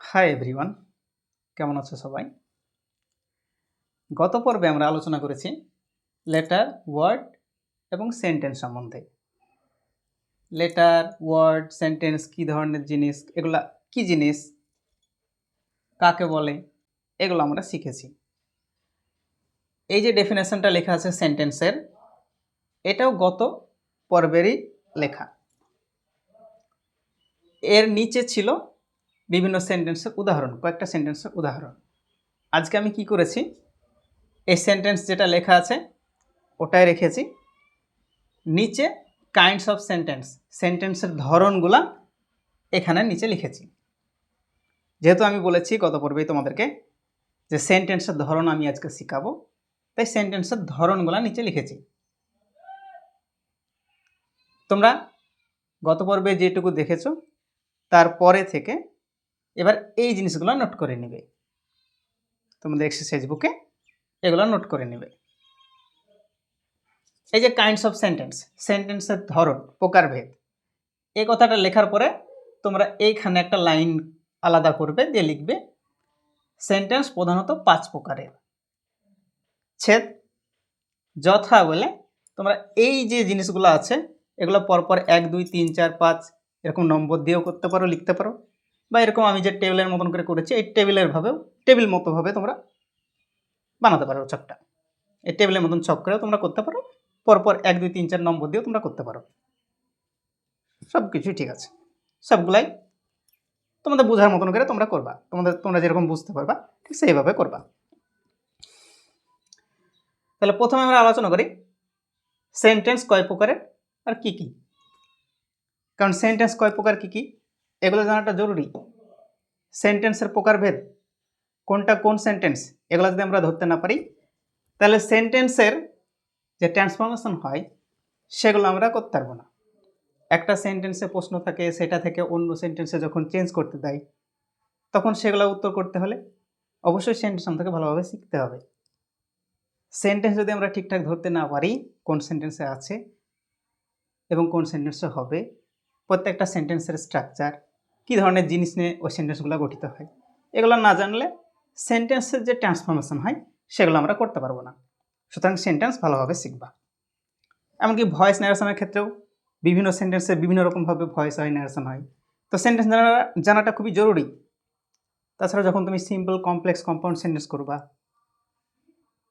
Hi everyone, কেমন আছো সবাই? গত পর্বে আমরা আলোচনা করেছি লেটার, ওয়ার্ড এবং সেন্টেন্স সম্বন্ধে। লেটার, ওয়ার্ড, সেন্টেন্স কী ধরনের জিনিস, এগুলা কি জিনিস, কাকে বলে, এগুলো আমরা শিখেছি। এই যে ডেফিনেশনটা লেখা আছে সেন্টেন্সের, এটাও গত পর্বেরই লেখা। এর নিচে ছিল বিভিন্ন সেন্টেন্সের উদাহরণ, কয়েকটা সেন্টেন্সের উদাহরণ। আজকে আমি কি করেছি, এই সেন্টেন্স যেটা লেখা আছে ওটাই রেখেছি, নিচে কাইন্ডস অফ সেন্টেন্স, সেন্টেন্সের ধরনগুলা এখানে নিচে লিখেছি। যেহেতু আমি বলেছি গত পর্বেই তোমাদেরকে যে সেন্টেন্সের ধরন আমি আজকে শেখাবো, তাই সেন্টেন্সের ধরনগুলা নিচে লিখেছি। তোমরা গত পর্বে যেটুকু দেখেছো তারপরে থেকে এবার এই জিনিসগুলো নোট করে নেবে, তোমাদের এক্সারসাইজ বুকে এগুলো নোট করে নেবে। এই যে কাইন্ডস অফ সেন্টেন্স, সেন্টেন্সের ধরন, প্রকারভেদ, এই কথাটা লেখার পরে তোমরা এইখানে একটা লাইন আলাদা করবে, দিয়ে লিখবে সেন্টেন্স প্রধানত 5 প্রকারের। ছেদ, যথা বলে তোমরা এই যে জিনিসগুলো আছে এগুলো পরপর 1 2 3 4 5 এরকম নম্বর দিয়েও করতে পারো, লিখতে পারো, বা এরকম আমি যে টেবিলের মতন করে করেছি এই টেবিলের ভাবেও, টেবিল মতো ভাবে তোমরা বানাতে পারো ছকটা। এই টেবিলের মতন ছক করেও তোমরা করতে পারো, পরপর 1 2 3 4 নম্বর দিয়েও তোমরা করতে পারো। সব কিছুই ঠিক আছে, সবগুলাই তোমাদের বোঝার মতন করে তোমরা করবা, তোমরা যেরকম বুঝতে পারবা ঠিক সেইভাবে করবা। তাহলে প্রথমে আমরা আলোচনা করি সেন্টেন্স কয় প্রকারের আর কি কি। কারণ সেন্টেন্স কয় প্রকার কি কি এগুলো জানাটা জরুরি। সেন্টেন্সের প্রকারভেদ, কোনটা কোন সেন্টেন্স, এগুলো যদি আমরা ধরতে না পারি তাহলে সেন্টেন্সের যে ট্রান্সফরমেশন হয় সেগুলো আমরা করতে পারবো না। একটা সেন্টেন্সে প্রশ্ন থাকে, সেটা থেকে অন্য সেন্টেন্সে যখন চেঞ্জ করতে দেয় তখন সেগুলো উত্তর করতে হলে অবশ্যই সেন্টেন্স আমাদেরকে ভালোভাবে শিখতে হবে। সেন্টেন্স যদি আমরা ঠিকঠাক ধরতে না পারি কোন সেন্টেন্সে আছে এবং কোন সেন্টেন্সে হবে, প্রত্যেকটা সেন্টেন্সের স্ট্রাকচার, কী ধরনের জিনিস নিয়ে ওই সেন্টেন্সগুলো গঠিত হয়, এগুলো না জানলে সেন্টেন্সের যে ট্রান্সফরমেশন হয় সেগুলো আমরা করতে পারবো না। সুতরাং সেন্টেন্স ভালোভাবে শিখবা। এমনকি ভয়েস ন্যারেশনের ক্ষেত্রেও বিভিন্ন সেন্টেন্সে বিভিন্ন রকমভাবে ভয়েস হয়, ন্যারেশন হয়, তো সেন্টেন্স জানাটা খুবই জরুরি। তাছাড়া যখন তুমি সিম্পল, কমপ্লেক্স, কম্পাউন্ড সেন্টেন্স করবা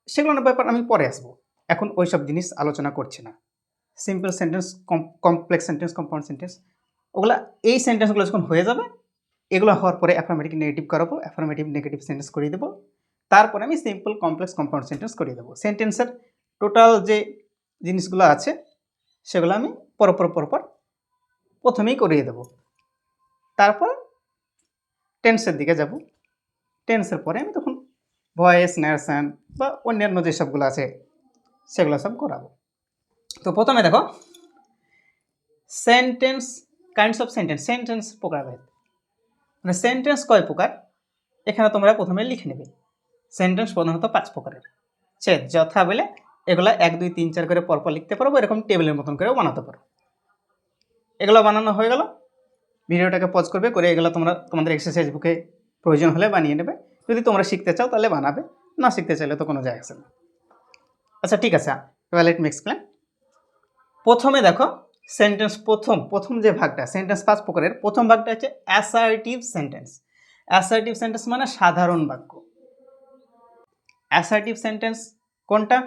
সেগুলোর ব্যাপার আমি পরে আসবো, এখন ওই সব জিনিস আলোচনা করছি না। Simple sentence, complex sentence, compound sentence, ওগুলা এই সেন্টেন্সগুলো যখন হয়ে যাবে, এগুলো হওয়ার পরে অ্যাফার্মেটিভ নেগেটিভ করাবো, অ্যাফার্মেটিভ নেগেটিভ সেন্টেন্স করিয়ে দেবো, তারপরে আমি সিম্পল, কমপ্লেক্স, কম্পাউন্ড সেন্টেন্স করিয়ে দেবো। সেন্টেন্সের টোটাল যে জিনিসগুলো আছে সেগুলো আমি পরপর প্রথমেই করিয়ে দেবো, তারপর টেন্সের দিকে যাব। টেন্সের পরে আমি তখন ভয়েস, ন্যারেশন বা অন্যান্য যেসবগুলো আছে সেগুলো সব করাবো। তো প্রথমে দেখো sentence, kinds of sentence, sentence প্রকারভেদ, মানে সেন্টেন্স কয় প্রকার এখানে তোমরা প্রথমে লিখে নেবে। সেন্টেন্স প্রধানত 5 প্রকারের। ছেদ, যথা বলে এগুলো 1 2 3 4 করে পরপর লিখতে পারবো, এরকম টেবিলের মতন করেও বানাতে পারো। এগুলো বানানো হয়ে গেল, ভিডিওটাকে পজ করবে, করে এগুলো তোমরা তোমাদের এক্সারসাইজ বুকে প্রয়োজন হলে বানিয়ে নেবে। যদি তোমরা শিখতে চাও তাহলে বানাবে, না শিখতে চাইলে তো কোনো যায় আসে না। আচ্ছা ঠিক আছে, এবার লেট মি এক্সপ্লেন। প্রথমে দেখো সেন্টেন্স, প্রথম যে ভাগটা, সেন্টেন্স 5 প্রকারের, প্রথম ভাগটা হচ্ছে অ্যাসার্টিভ সেন্টেন্স। অ্যাসার্টিভ সেন্টেন্স মানে সাধারণ বাক্য। অ্যাসার্টিভ সেন্টেন্স কোনটা?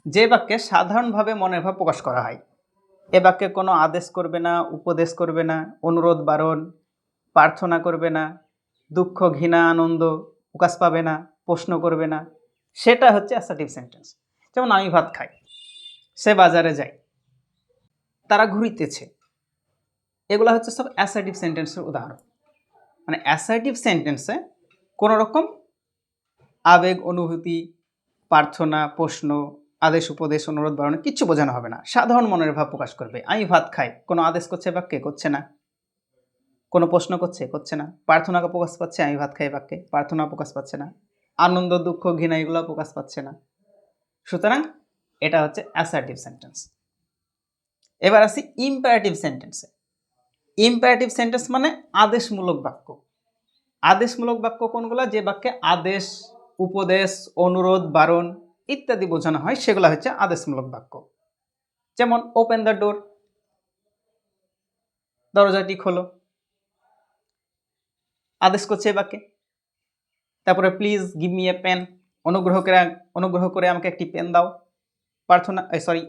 যে বাক্যে সাধারণভাবে মনের ভাব প্রকাশ করা হয়। এ বাক্যে কোনো আদেশ করবে না, উপদেশ করবে না, অনুরোধ বারণ, প্রার্থনা করবে না, দুঃখ, ঘৃণা, আনন্দ প্রকাশ পাবে না, প্রশ্ন করবে না, সেটা হচ্ছে অ্যাসার্টিভ সেন্টেন্স। যেমন আমি ভাত খাই, সে বাজারে যায়, তারা ঘুরিতেছে, এগুলো হচ্ছে সব অ্যাসার্টিভ সেন্টেন্সের উদাহরণ। মানে অ্যাসার্টিভ সেন্টেন্সে কোনো রকম আবেগ, অনুভূতি, প্রার্থনা, প্রশ্ন, আদেশ, উপদেশ, অনুরোধ, বারণ কিচ্ছু বোঝানো হবে না, সাধারণ মনের ভাব প্রকাশ করবে। আমি ভাত খাই, কোনো আদেশ করছে বাক্যে? করছে না। কোনো প্রশ্ন করছে না। প্রার্থনা প্রকাশ পাচ্ছে আমি ভাত খাই বাক্যে, প্রার্থনা প্রকাশ পাচ্ছে না। আনন্দ, দুঃখ, ঘৃণা এগুলো প্রকাশ পাচ্ছে না। সুতরাং এটা হচ্ছে অ্যাসার্টিভ সেন্টেন্স। এবার আসি ইম্পারেটিভ সেন্টেন্সে। ইম্পারেটিভ সেন্টেন্স মানে আদেশমূলক বাক্য। আদেশমূলক বাক্য কোনগুলো? যে বাক্যে আদেশ, উপদেশ, অনুরোধ, বারণ ইত্যাদি বোঝানো হয় সেগুলো হচ্ছে আদেশমূলক বাক্য। যেমন ওপেন দ্য ডোর, দরজাটি খোলো, আদেশ করছে এই বাক্যে। তারপরে please give me a pen, অনুগ্রহ করে আমাকে একটি পেন দাও,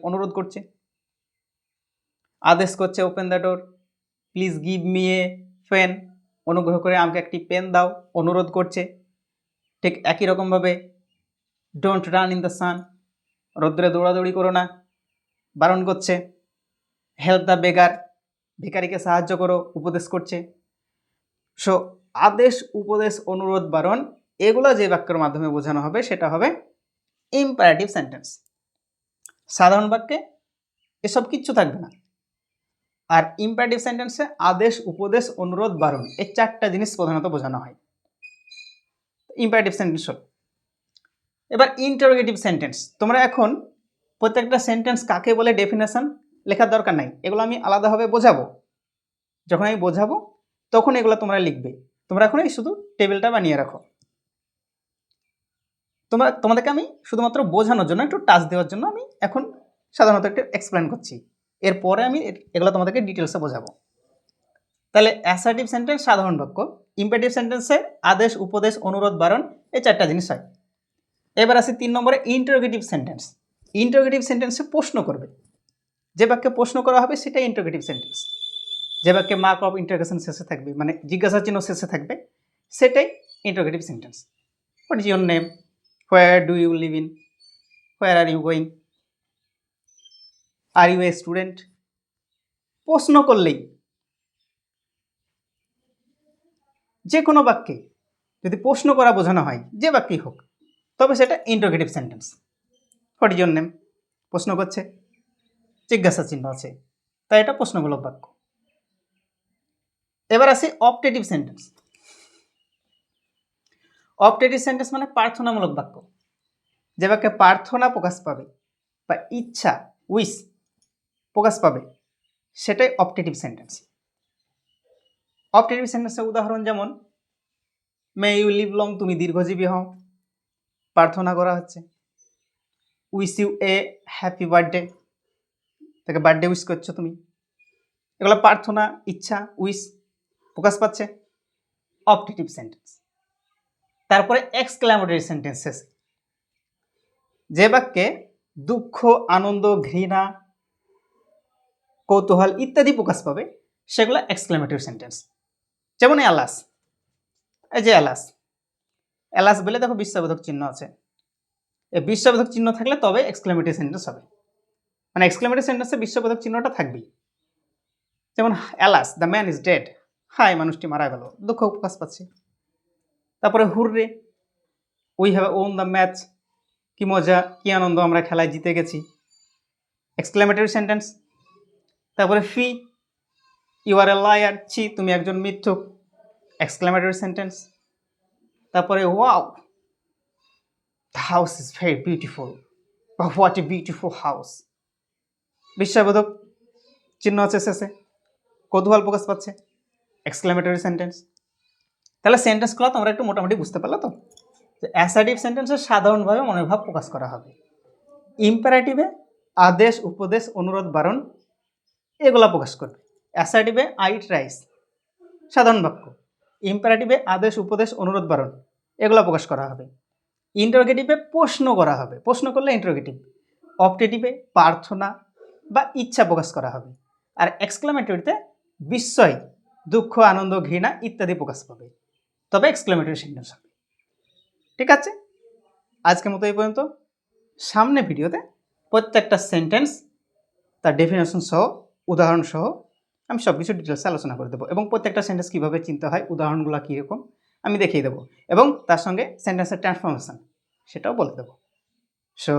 অনুরোধ করছে। আদেশ করছে open the door, please give me a pen, অনুগ্রহ করে আমাকে একটি পেন দাও, অনুরোধ করছে। ঠিক একই রকমভাবে don't run in the sun, রৌদ্রে দৌড়াদৌড়ি করো না, বারণ করছে। হেল্প দ্য বেগার, ভিখারিকে সাহায্য করো, উপদেশ করছে। সো আদেশ, উপদেশ, অনুরোধ, বারণ এগুলো যে বাক্যের মাধ্যমে বোঝানো হবে সেটা হবে ইম্পারেটিভ সেন্টেন্স। সাধারণ বাক্যে এসব কিচ্ছু থাকবে না। আর ইম্পারেটিভ সেন্টেন্সে আদেশ, উপদেশ, অনুরোধ, বারণ এই চারটা জিনিস প্রধানত বোঝানো হয় ইম্পারেটিভ সেন্টেন্স হল। এবার ইন্টারোগেটিভ সেন্টেন্স। তোমরা এখন প্রত্যেকটা সেন্টেন্স কাকে বলে ডেফিনেশন লেখার দরকার নাই, এগুলো আমি আলাদাভাবে বোঝাবো। যখন আমি বোঝাবো তখন এগুলো তোমরা লিখবে। তোমরা এখন এই শুধু টেবিলটা বানিয়ে রাখো। তোমাদেরকে আমি শুধুমাত্র বোঝানোর জন্য, একটু টাচ দেওয়ার জন্য আমি এখন সাধারণত একটু এক্সপ্লেন করছি। এরপরে আমি এগুলো তোমাদেরকে ডিটেলসে বোঝাবো। তাহলে অ্যাসার্টিভ সেন্টেন্স সাধারণ বাক্য, ইম্পারেটিভ সেন্টেন্সে আদেশ, উপদেশ, অনুরোধ, বারণ এই চারটা জিনিস হয়। এবার আসি 3 নম্বরে ইন্টারোগেটিভ সেন্টেন্স। ইন্টারোগেটিভ সেন্টেন্সে প্রশ্ন করবে, যে বাক্যে প্রশ্ন করা হবে সেটাই ইন্টারোগেটিভ সেন্টেন্স। যে বাক্যে মার্ক অফ ইন্টারোগেশন শেষে থাকবে, মানে জিজ্ঞাসা চিহ্ন শেষে থাকবে, সেটাই interrogative sentence. What is your name, where do you live in, where are you going, are you a student. প্রশ্ন করলেই, যে কোনো বাক্যে যদি প্রশ্ন করা বোঝানো হয়, যে বাক্যই হোক, তবে সেটা interrogative sentence. What is your name, প্রশ্ন করছে, জিজ্ঞাসা চিহ্ন আছে, তাই এটা প্রশ্নমূলক বাক্য। এবার আসি অপটেটিভ সেন্টেন্স। অপটেটিভ সেন্টেন্স মানে প্রার্থনামূলক বাক্য। যে বাক্যে প্রার্থনা প্রকাশ পাবে বা ইচ্ছা, উইশ প্রকাশ পাবে, সেটাই অপটেটিভ সেন্টেন্স। অপটেটিভ সেন্টেন্সের উদাহরণ যেমন মে ইউ লিভ লং, তুমি দীর্ঘজীবী হও, প্রার্থনা করা হচ্ছে। Wish you a happy birthday, তাকে বার্থডে উইশ করছো তুমি। এগুলো প্রার্থনা, ইচ্ছা, উইশ প্রকাশ পাচ্ছে, অপটেটিভ সেন্টেন্স। তারপরে এক্সক্লামেটরি সেন্টেন্স শেষে যে বাক্যে দুঃখ, আনন্দ, ঘৃণা, কৌতূহল ইত্যাদি প্রকাশ পাবে সেগুলো এক্সক্লামেটরি সেন্টেন্স। যেমন অ্যালাস, এই যে অ্যালাস, অ্যালাস বলে দেখো বিস্ময়বোধক চিহ্ন আছে। এই বিস্ময়বোধক চিহ্ন থাকলে তবে এক্সক্লামেটরি সেন্টেন্স হবে, মানে এক্সক্লামেটরি সেন্টেন্সে বিস্ময়বোধক চিহ্নটা থাকবেই। যেমন alas the man is dead, হায় মানুষটি মারা গেল, দুঃখ প্রকাশ পাচ্ছে। তারপরে hurray, we have won the match, কি মজা, কি আনন্দ, আমরা খেলায় জিতে গেছি, এক্সক্লামেটরি সেন্টেন্স। তারপরে ফি, ইউ আর এ লায়ার, ছি তুমি একজন মিথ্যুক, এক্সক্লামেটরি সেন্টেন্স। তারপরে wow, the house is very beautiful, বা হোয়াট এ বিউটিফুল হাউস, বিস্ময়বোধক চিহ্ন আছে শেষে, কৌতূহল প্রকাশ পাচ্ছে, এক্সক্লামেটরি সেন্টেন্স। তাহলে সেন্টেন্সগুলো তোমরা একটু মোটামুটি বুঝতে পারলো তো। অ্যাসার্টিভ সেন্টেন্সে সাধারণভাবে মনের ভাব প্রকাশ করা হবে, ইম্পারেটিভে আদেশ, উপদেশ, অনুরোধ, বারণ এগুলো প্রকাশ করবে। অ্যাসার্টিভে আই ট্রাইস সাধারণ বাক্য, ইম্পারেটিভে আদেশ, উপদেশ, অনুরোধ, বারণ এগুলো প্রকাশ করা হবে। ইন্টারোগেটিভে প্রশ্ন করা হবে, প্রশ্ন করলে ইন্টারোগেটিভ। অপটেটিভে প্রার্থনা বা ইচ্ছা প্রকাশ করা হবে। আর এক্সক্লামেটরিতে বিস্ময়, দুঃখ, আনন্দ, ঘৃণা ইত্যাদি প্রকাশ পাবে, তবে এক্সক্লামেটরি সেন্টেন্স হবে। ঠিক আছে, আজকের মতো এই পর্যন্ত। সামনে ভিডিওতে প্রত্যেকটা সেন্টেন্স তার ডেফিনেশন সহ, উদাহরণ সহ আমি সব কিছু ডিটেলসে আলোচনা করে দেবো, এবং প্রত্যেকটা সেন্টেন্স কীভাবে চিনতে হয়, উদাহরণগুলো কীরকম আমি দেখিয়ে দেবো, এবং তার সঙ্গে সেন্টেন্সের ট্রান্সফরমেশন সেটাও বলে দেবো। সো